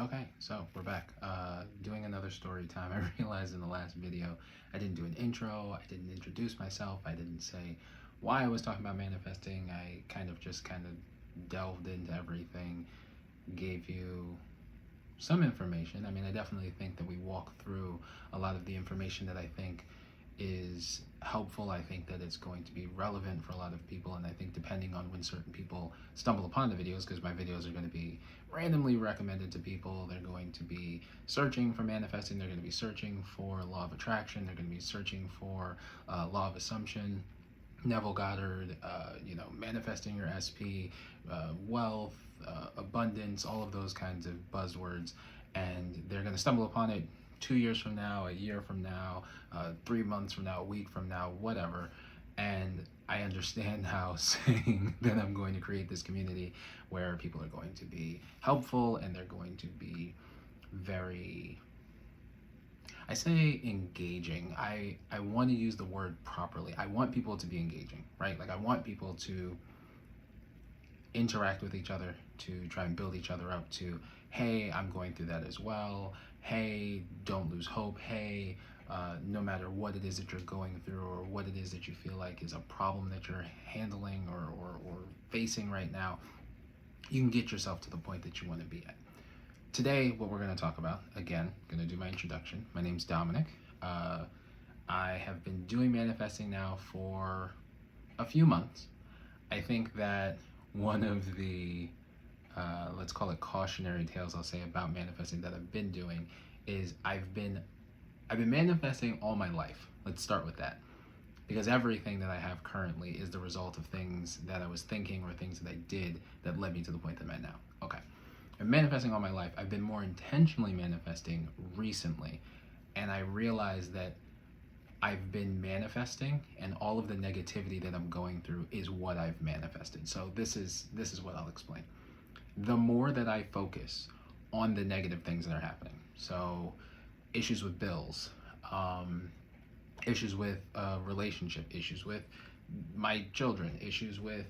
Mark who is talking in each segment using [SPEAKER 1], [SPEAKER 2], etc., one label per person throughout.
[SPEAKER 1] Okay, so we're back. Doing another story time. I realized in the last video I didn't do an intro, I didn't introduce myself, I didn't say why I was talking about manifesting. I kind of delved into everything, gave you some information. I mean, I definitely think that we walk through a lot of the information that I think is helpful. I think that it's going to be relevant for a lot of people, and I think depending on when certain people stumble upon the videos, because my videos are going to be randomly recommended to people, they're going to be searching for manifesting, they're going to be searching for law of attraction, they're going to be searching for law of assumption, Neville Goddard, manifesting your SP, wealth, abundance, all of those kinds of buzzwords, and they're going to stumble upon it 2 years from now, a year from now, 3 months from now, a week from now, whatever. And I understand how saying that I'm going to create this community where people are going to be helpful and they're going to be very, I say engaging. I want to use the word properly. I want people to be engaging, right? Like I want people to interact with each other, to try and build each other up, to, hey, I'm going through that as well. Hey, don't lose hope. Hey, no matter what it is that you're going through or what it is that you feel like is a problem that you're handling or facing right now, you can get yourself to the point that you want to be at. Today, what we're going to talk about, again, going to do my introduction. My name's Dominic. I have been doing manifesting now for a few months. I think that one of the let's call it cautionary tales I'll say about manifesting that I've been doing is I've been manifesting all my life. Let's start with that, because everything that I have currently is the result of things that I was thinking or things that I did that led me to the point that I'm at now. Okay, I'm manifesting all my life. I've been more intentionally manifesting recently, and I realized that I've been manifesting, and all of the negativity that I'm going through is what I've manifested. So this is what I'll explain. The more that I focus on the negative things that are happening, so issues with bills, issues with relationship, issues with my children, issues with,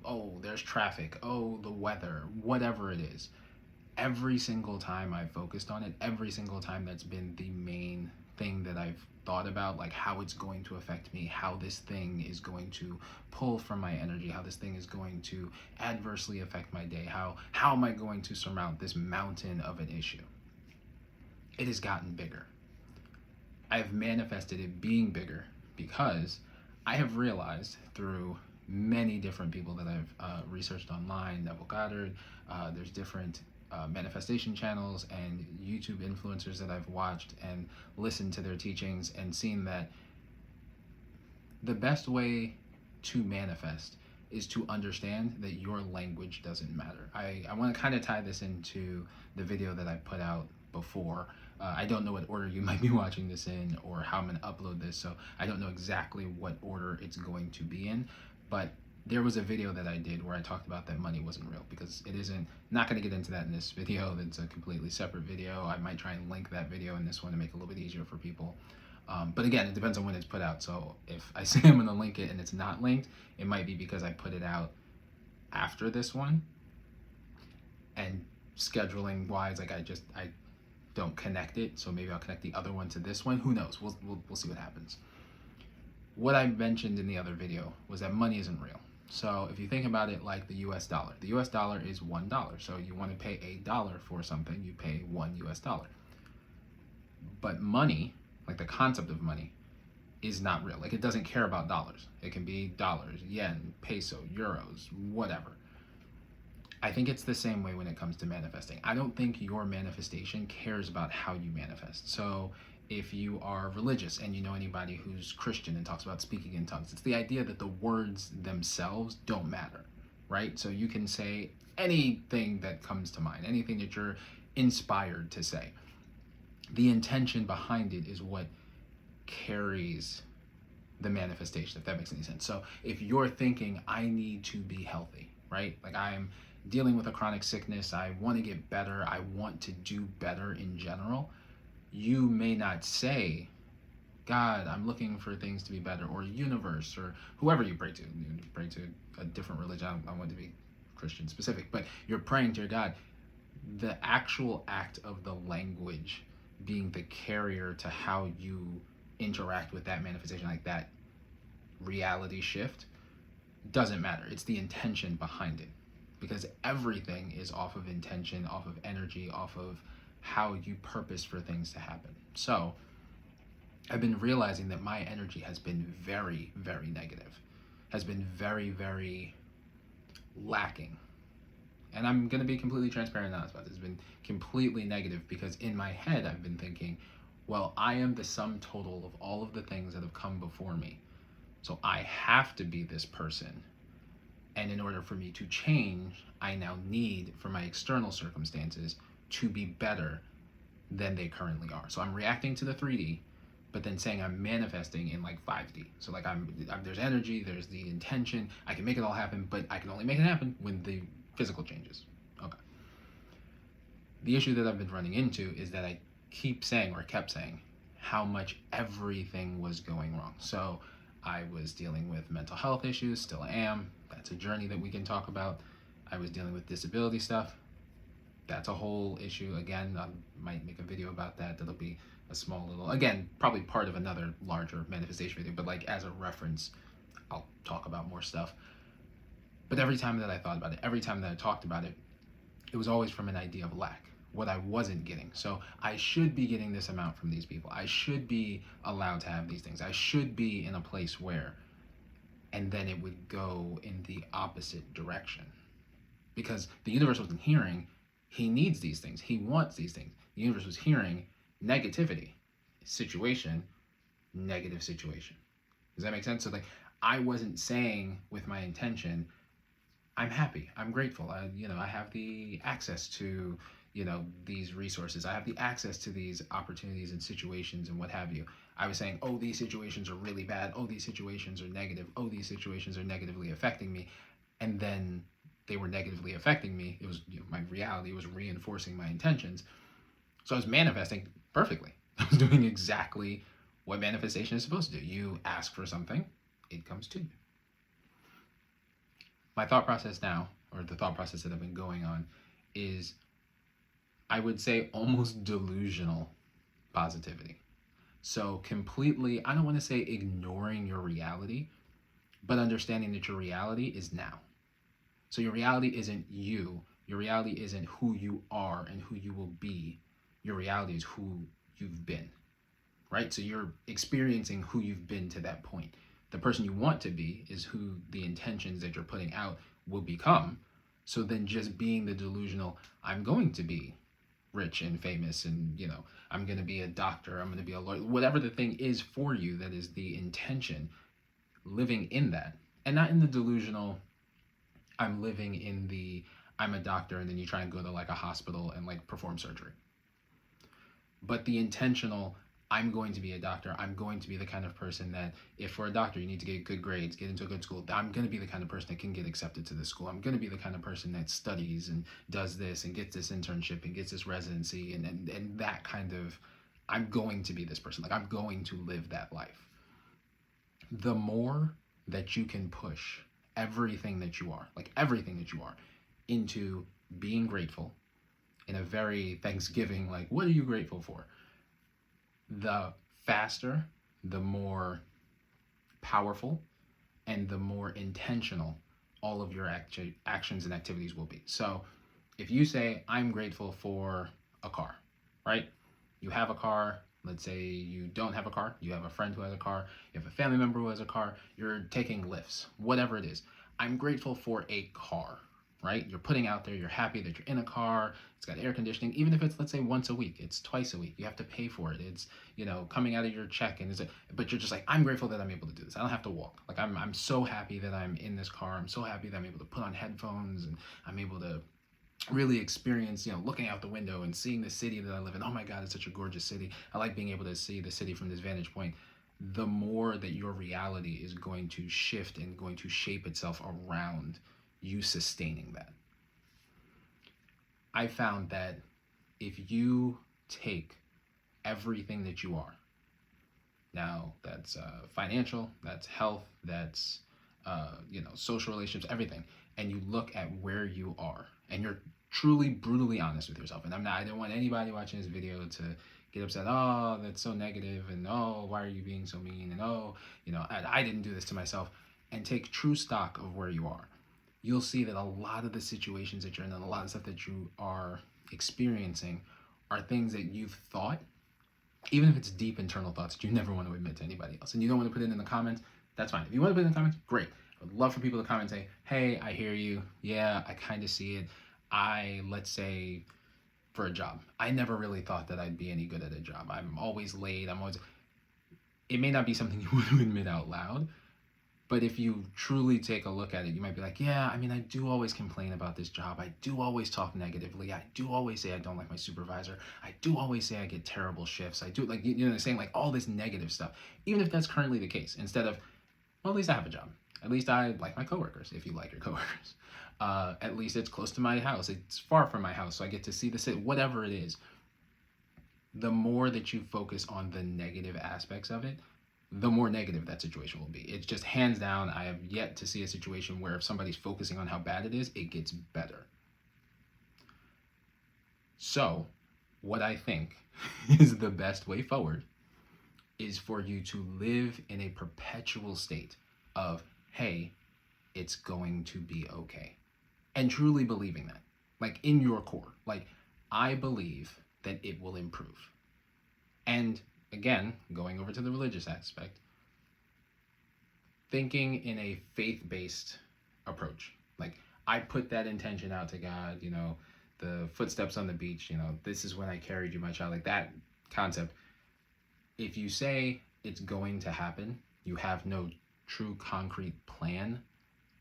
[SPEAKER 1] oh, there's traffic, oh, the weather, whatever it is, every single time I've focused on it, every single time that's been the main thing that I've thought about, like how it's going to affect me, how this thing is going to pull from my energy, how this thing is going to adversely affect my day, how am I going to surmount this mountain of an issue? It has gotten bigger. I've manifested it being bigger because I have realized through many different people that I've researched online, Neville Goddard, there's different manifestation channels and YouTube influencers that I've watched and listened to their teachings and seen that the best way to manifest is to understand that your language doesn't matter. I want to kind of tie this into the video that I put out before. I don't know what order you might be watching this in or how I'm going to upload this, so I don't know exactly what order it's going to be in, but there was a video that I did where I talked about that money wasn't real, because it isn't. Not going to get into that in this video. That's a completely separate video. I might try and link that video in this one to make it a little bit easier for people. But again, it depends on when it's put out. So if I say I'm going to link it and it's not linked, it might be because I put it out after this one. And scheduling wise, like I don't connect it. So maybe I'll connect the other one to this one. Who knows? We'll see what happens. What I mentioned in the other video was that money isn't real. So if you think about it like the US dollar is $1. So you want to pay $1 for something, you pay $1. But money, like the concept of money, is not real. Like it doesn't care about dollars. It can be dollars, yen, peso, euros, whatever. I think it's the same way when it comes to manifesting. I don't think your manifestation cares about how you manifest. So if you are religious and you know anybody who's Christian and talks about speaking in tongues, it's the idea that the words themselves don't matter, right? So you can say anything that comes to mind, anything that you're inspired to say. The intention behind it is what carries the manifestation, if that makes any sense. So if you're thinking, I need to be healthy, right? Like I'm dealing with a chronic sickness, I want to get better, I want to do better in general, you may not say, God, I'm looking for things to be better, or universe, or whoever you pray to. You pray to a different religion. I want to be Christian specific, but you're praying to your God. the actual act of the language being the carrier to how you interact with that manifestation, like that reality shift, doesn't matter. It's the intention behind it, because everything is off of intention, off of energy, off of how you purpose for things to happen. So I've been realizing that my energy has been very, very negative, has been very, very lacking. And I'm going to be completely transparent and honest about this. It's been completely negative because in my head, I've been thinking, well, I am the sum total of all of the things that have come before me. So I have to be this person. And in order for me to change, I now need for my external circumstances to be better than they currently are. So I'm reacting to the 3D, but then saying I'm manifesting in like 5D. So like there's energy, there's the intention, I can make it all happen, but I can only make it happen when the physical changes. Okay. The issue that I've been running into is that I kept saying how much everything was going wrong. So I was dealing with mental health issues, still am. That's a journey that we can talk about. I was dealing with disability stuff. That's a whole issue. Again, I might make a video about that. That'll be a small little, again, probably part of another larger manifestation video, but like as a reference, I'll talk about more stuff. But every time that I thought about it, every time that I talked about it, it was always from an idea of lack, what I wasn't getting. So I should be getting this amount from these people. I should be allowed to have these things. I should be in a place where, and then it would go in the opposite direction. Because the universe wasn't hearing, he needs these things. He wants these things. The universe was hearing negativity, situation, negative situation. Does that make sense? So like, I wasn't saying with my intention, I'm happy, I'm grateful, I have the access to, these resources. I have the access to these opportunities and situations and what have you. I was saying, oh, these situations are really bad. Oh, these situations are negative. Oh, these situations are negatively affecting me. And then they were negatively affecting me. It was my reality was reinforcing my intentions. So I was manifesting perfectly. I was doing exactly what manifestation is supposed to do. You ask for something, it comes to you. My thought process now, or the thought process that I've been going on, is, I would say, almost delusional positivity. So completely, I don't want to say ignoring your reality, but understanding that your reality is now. So your reality isn't you. Your reality isn't who you are and who you will be. Your reality is who you've been, right? So you're experiencing who you've been to that point. The person you want to be is who the intentions that you're putting out will become. So then just being the delusional, I'm going to be rich and famous and, I'm going to be a doctor, I'm going to be a lawyer, whatever the thing is for you, that is the intention, living in that. And not in the delusional, I'm living in the, I'm a doctor, and then you try and go to like a hospital and like perform surgery. But the intentional, I'm going to be a doctor. I'm going to be the kind of person that, if for a doctor you need to get good grades, get into a good school, I'm going to be the kind of person that can get accepted to this school. I'm going to be the kind of person that studies and does this and gets this internship and gets this residency and that kind of, I'm going to be this person. Like, I'm going to live that life. The more that you can push everything that you are, into being grateful in a very Thanksgiving, like, what are you grateful for? The faster, the more powerful, and the more intentional all of your actions and activities will be. So if you say, I'm grateful for a car, right? You have a car. Let's say you don't have a car. You have a friend who has a car. You have a family member who has a car. You're taking lifts, whatever it is. I'm grateful for a car, right? You're putting out there, you're happy that you're in a car, it's got air conditioning, even if it's, let's say, once a week, it's twice a week, you have to pay for it, it's, coming out of your check, but you're just like, I'm grateful that I'm able to do this, I don't have to walk, like, I'm so happy that I'm in this car, I'm so happy that I'm able to put on headphones, and I'm able to really experience, looking out the window and seeing the city that I live in. Oh my God, it's such a gorgeous city. I like being able to see the city from this vantage point. The more that your reality is going to shift and going to shape itself around you sustaining that. I found that if you take everything that you are, now that's financial, that's health, that's social relationships, everything, and you look at where you are, and you're truly, brutally honest with yourself. And I don't want anybody watching this video to get upset. Oh, that's so negative, and oh, why are you being so mean? And oh, I didn't do this to myself. And take true stock of where you are. You'll see that a lot of the situations that you're in and a lot of stuff that you are experiencing are things that you've thought, even if it's deep internal thoughts that you never want to admit to anybody else. And you don't want to put it in the comments, that's fine. If you want to put it in the comments, great. I would love for people to comment and say, hey, I hear you. Yeah, I kind of see it. Let's say, for a job, I never really thought that I'd be any good at a job. I'm always late. It may not be something you want to admit out loud, but if you truly take a look at it, you might be like, yeah, I mean, I do always complain about this job. I do always talk negatively. I do always say I don't like my supervisor. I do always say I get terrible shifts. I do, like, saying like all this negative stuff, even if that's currently the case, instead of, well, at least I have a job. At least I like my coworkers, if you like your coworkers. At least it's close to my house. It's far from my house, so I get to see the city, whatever it is. The more that you focus on the negative aspects of it, the more negative that situation will be. It's just hands down, I have yet to see a situation where if somebody's focusing on how bad it is, it gets better. So, what I think is the best way forward is for you to live in a perpetual state of, hey, it's going to be okay. And truly believing that, like in your core, like I believe that it will improve. And again, going over to the religious aspect, thinking in a faith-based approach. Like I put that intention out to God, the footsteps on the beach, this is when I carried you, my child, like that concept. If you say it's going to happen, you have no true concrete plan,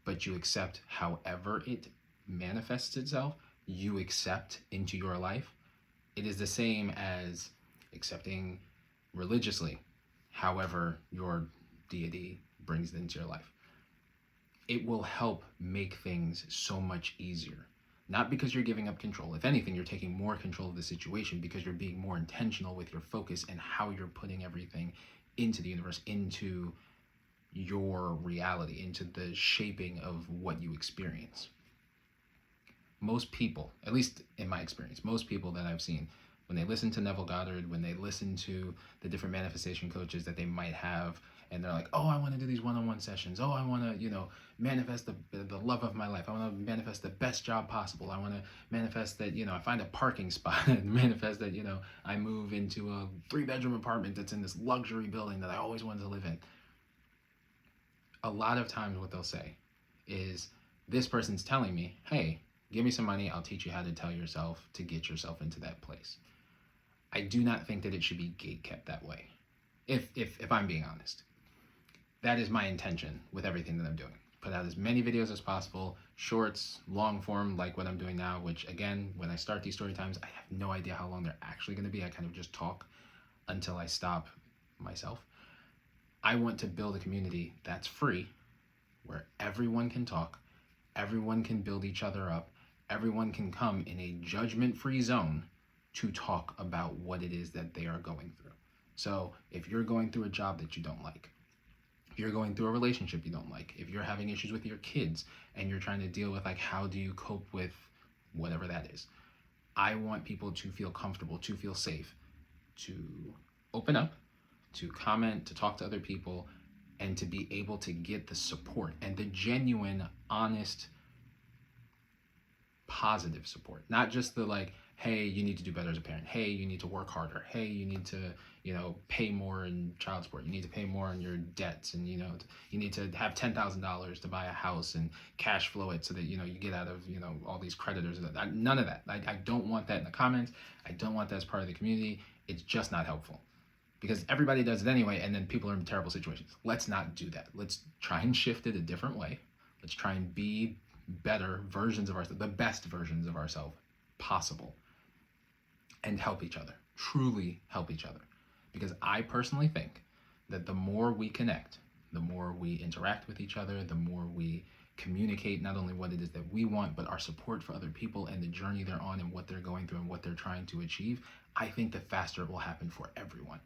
[SPEAKER 1] but you accept however it manifests itself, you accept into your life. It is the same as accepting religiously, however your deity brings it into your life. It will help make things so much easier. Not because you're giving up control. If anything, you're taking more control of the situation because you're being more intentional with your focus and how you're putting everything into the universe, into your reality, into the shaping of what you experience. Most people, at least in my experience, most people that I've seen, when they listen to Neville Goddard, when they listen to the different manifestation coaches that they might have, and they're like, oh, I want to do these one-on-one sessions. Oh, I want to, manifest the love of my life. I want to manifest the best job possible. I want to manifest that, I find a parking spot and manifest that, I move into a 3-bedroom apartment that's in this luxury building that I always wanted to live in. A lot of times what they'll say is, this person's telling me, hey, give me some money, I'll teach you how to tell yourself to get yourself into that place. I do not think that it should be gatekept that way, if I'm being honest. That is my intention with everything that I'm doing. Put out as many videos as possible, shorts, long form, like what I'm doing now, which again, when I start these story times, I have no idea how long they're actually going to be. I kind of just talk until I stop myself. I want to build a community that's free, where everyone can talk, everyone can build each other up, everyone can come in a judgment-free zone to talk about what it is that they are going through. So if you're going through a job that you don't like, if you're going through a relationship you don't like, if you're having issues with your kids and you're trying to deal with like how do you cope with whatever that is, I want people to feel comfortable, to feel safe, to open up, to comment, to talk to other people, and to be able to get the support and the genuine, honest, positive support. Not just the like, hey, you need to do better as a parent. Hey, you need to work harder. Hey, you need to, pay more in child support. You need to pay more on your debts, and you need to have $10,000 to buy a house and cash flow it so that you get out of all these creditors. None of that. I don't want that in the comments. I don't want that as part of the community. It's just not helpful, because everybody does it anyway, and then people are in terrible situations. Let's not do that. Let's try and shift it a different way. Let's try and be better versions of ourselves, the best versions of ourselves possible, and help each other, truly help each other. Because I personally think that the more we connect, the more we interact with each other, the more we communicate not only what it is that we want, but our support for other people and the journey they're on and what they're going through and what they're trying to achieve, I think the faster it will happen for everyone.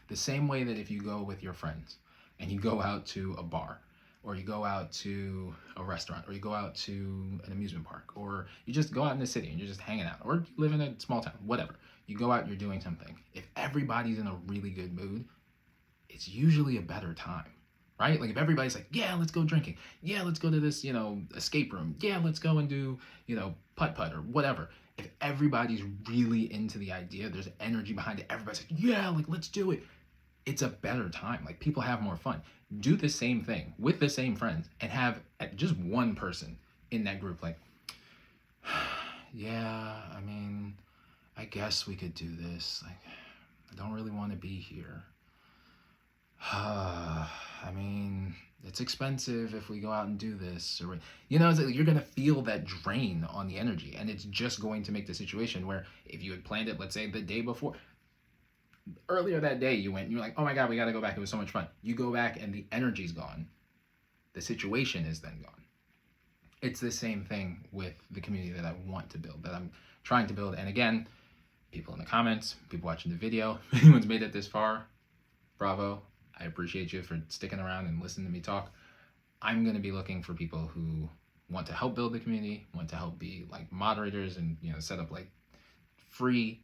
[SPEAKER 1] The same way that if you go with your friends and you go out to a bar or you go out to a restaurant, or you go out to an amusement park, or you just go out in the city and you're just hanging out, or you live in a small town, whatever. You go out and you're doing something. If everybody's in a really good mood, it's usually a better time, right? Like if everybody's like, yeah, let's go drinking. Yeah, let's go to this, escape room. Yeah, let's go and do, putt-putt or whatever. If everybody's really into the idea, there's energy behind it. Everybody's like, yeah, like let's do it. It's a better time. Like people have more fun. Do the same thing with the same friends and have just one person in that group like, yeah, I mean, I guess we could do this. Like, I don't really want to be here. I mean, it's expensive if we go out and do this. Or, it's like you're going to feel that drain on the energy. And it's just going to make the situation where if you had planned it, let's say the day before, earlier that day you went and you're like, oh my God, we got to go back. It was so much fun. You go back and the energy's gone. The situation is then gone. It's the same thing with the community that I want to build, that I'm trying to build. And again, people in the comments, people watching the video, if anyone's made it this far, bravo. I appreciate you for sticking around and listening to me talk. I'm going to be looking for people who want to help build the community, want to help be like moderators and, set up like free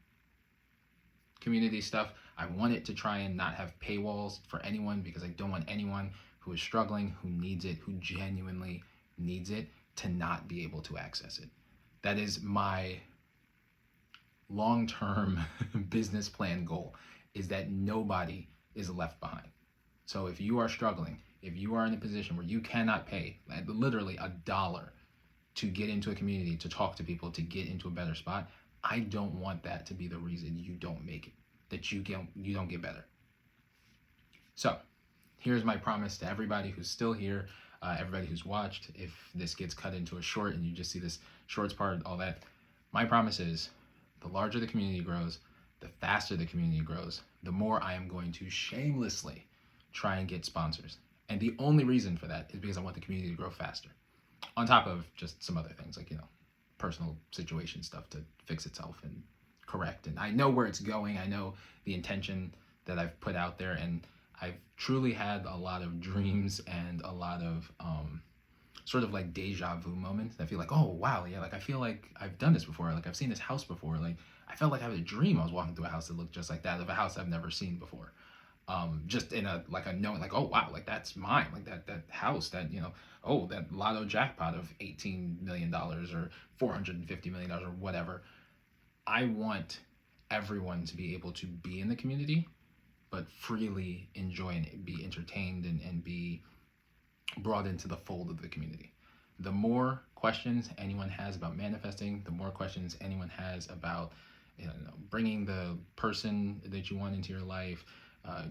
[SPEAKER 1] community stuff. I want it to try and not have paywalls for anyone because I don't want anyone who is struggling, who needs it, who genuinely needs it, to not be able to access it. That is my long-term business plan goal, is that nobody is left behind. So if you are struggling, if you are in a position where you cannot pay literally $1 to get into a community, to talk to people, to get into a better spot, I don't want that to be the reason you don't make it, that you don't get better. So here's my promise to everybody who's still here, everybody who's watched. If this gets cut into a short and you just see this shorts part, all that, my promise is the larger the community grows, the faster the community grows, the more I am going to shamelessly try and get sponsors. And the only reason for that is because I want the community to grow faster. On top of just some other things like, personal situation stuff to fix itself and correct. And I know where it's going. I know the intention that I've put out there. And I've truly had a lot of dreams and a lot of sort of like deja vu moments. I feel like, oh, wow, yeah, like I feel like I've done this before. Like I've seen this house before. Like I felt like I had a dream. I was walking through a house that looked just like that, of a house I've never seen before. Just in a knowing like, oh wow, like that's mine, like that house, that that lotto jackpot of $18 million or $450 million or whatever. I want everyone to be able to be in the community, but freely enjoy and be entertained and be brought into the fold of the community. The more questions anyone has about manifesting, the more questions anyone has about bringing the person that you want into your life,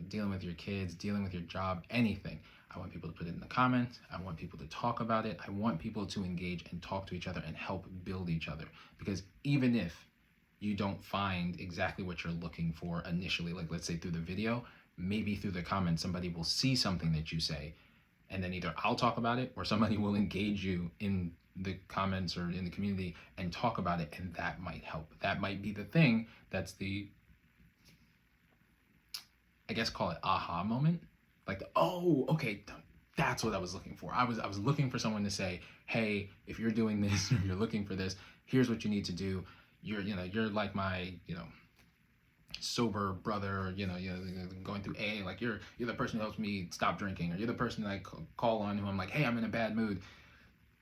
[SPEAKER 1] dealing with your kids, dealing with your job, anything. I want people to put it in the comments. I want people to talk about it. I want people to engage and talk to each other and help build each other. Because even if you don't find exactly what you're looking for initially, like let's say through the video, maybe through the comments, somebody will see something that you say, and then either I'll talk about it or somebody will engage you in the comments or in the community and talk about it, and that might help. That might be the thing that's the, I guess, call it aha moment. Like, oh, okay, that's what I was looking for. I was looking for someone to say, hey, if you're doing this or you're looking for this, here's what you need to do. You're like my, sober brother, you're going through AA, like you're the person who helps me stop drinking, or you're the person that I call on who I'm like, hey, I'm in a bad mood.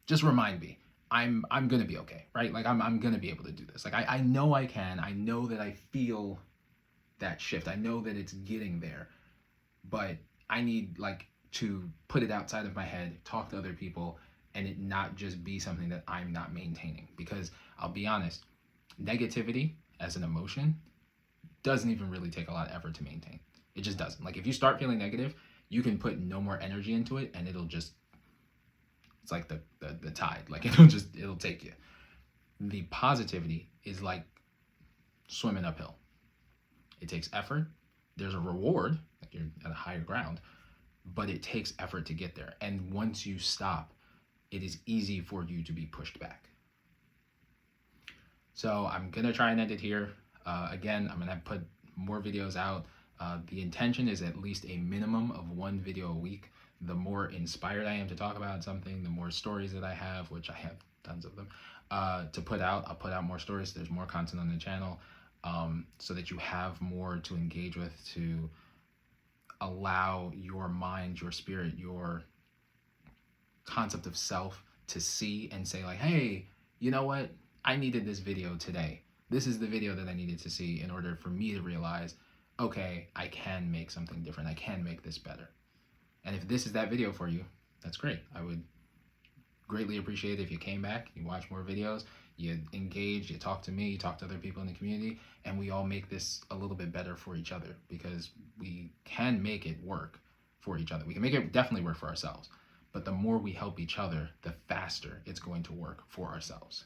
[SPEAKER 1] Just remind me, I'm gonna be okay, right? Like I'm gonna be able to do this. Like I know I can. I know that I feel that shift. I know that it's getting there, but I need to put it outside of my head, talk to other people, and it not just be something that I'm not maintaining. Because I'll be honest, negativity as an emotion doesn't even really take a lot of effort to maintain. It just doesn't. Like if you start feeling negative, you can put no more energy into it and it'll just, it's like the tide. Like it'll take you. The positivity is like swimming uphill. It takes effort. There's a reward, like you're at a higher ground, but it takes effort to get there. And once you stop, it is easy for you to be pushed back. So I'm gonna try and end it here. Again, I'm gonna put more videos out. The intention is at least a minimum of one video a week. the more inspired I am to talk about something, the more stories that I have, which I have tons of them, to put out. I'll put out more stories. There's more content on the channel, so that you have more to engage with, to allow your mind, your spirit, your concept of self to see and say like, hey, you know what? I needed this video today. This is the video that I needed to see in order for me to realize, okay, I can make something different. I can make this better. And if this is that video for you, that's great. I would greatly appreciate it if you came back, you watch more videos, you engage, you talk to me, you talk to other people in the community, and we all make this a little bit better for each other, because we can make it work for each other. We can make it definitely work for ourselves, but the more we help each other, the faster it's going to work for ourselves.